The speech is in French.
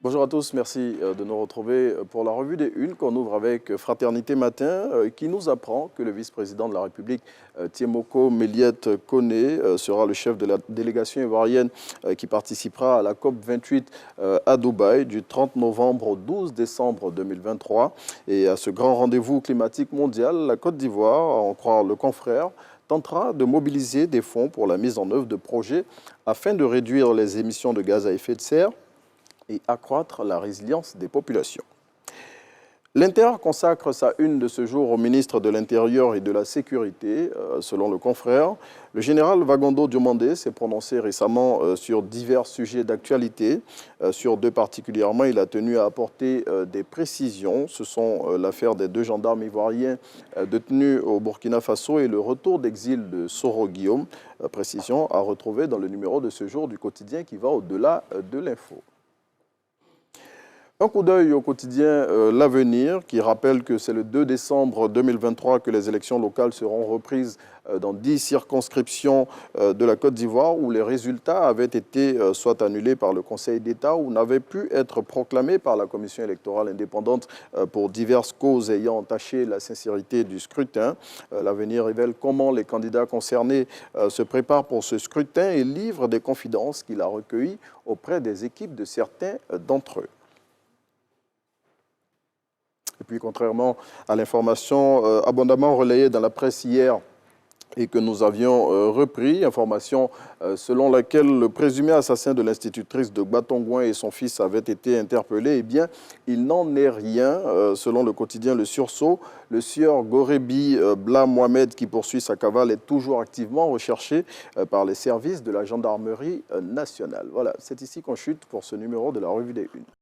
Bonjour à tous, merci de nous retrouver pour la revue des Unes qu'on ouvre avec Fraternité Matin qui nous apprend que le vice-président de la République, Tiemoko Méliette Koné, sera le chef de la délégation ivoirienne qui participera à la COP 28 à Dubaï du 30 novembre au 12 décembre 2023. Et à ce grand rendez-vous climatique mondial, la Côte d'Ivoire, à en croire le confrère, tentera de mobiliser des fonds pour la mise en œuvre de projets afin de réduire les émissions de gaz à effet de serre et accroître la résilience des populations. L'Inter consacre sa une de ce jour au ministre de l'Intérieur et de la Sécurité. Selon le confrère, le général Wagondo Diomandé s'est prononcé récemment sur divers sujets d'actualité. Sur deux particulièrement, il a tenu à apporter des précisions. Ce sont l'affaire des deux gendarmes ivoiriens détenus au Burkina Faso et le retour d'exil de Soro Guillaume. Précision à retrouver dans le numéro de ce jour du quotidien qui va au-delà de l'info. Un coup d'œil au quotidien L'Avenir qui rappelle que c'est le 2 décembre 2023 que les élections locales seront reprises dans 10 circonscriptions de la Côte d'Ivoire où les résultats avaient été soit annulés par le Conseil d'État ou n'avaient pu être proclamés par la Commission électorale indépendante pour diverses causes ayant entaché la sincérité du scrutin. L'Avenir révèle comment les candidats concernés se préparent pour ce scrutin et livre des confidences qu'il a recueillies auprès des équipes de certains d'entre eux. Et puis, contrairement à l'information abondamment relayée dans la presse hier et que nous avions repris, information selon laquelle le présumé assassin de l'institutrice de Batongouin et son fils avaient été interpellés, eh bien, il n'en est rien. Selon le quotidien Le Sursaut, le sieur Gorebi Bla Mohamed, qui poursuit sa cavale, est toujours activement recherché par les services de la gendarmerie nationale. Voilà, c'est ici qu'on chute pour ce numéro de la Revue des Unes.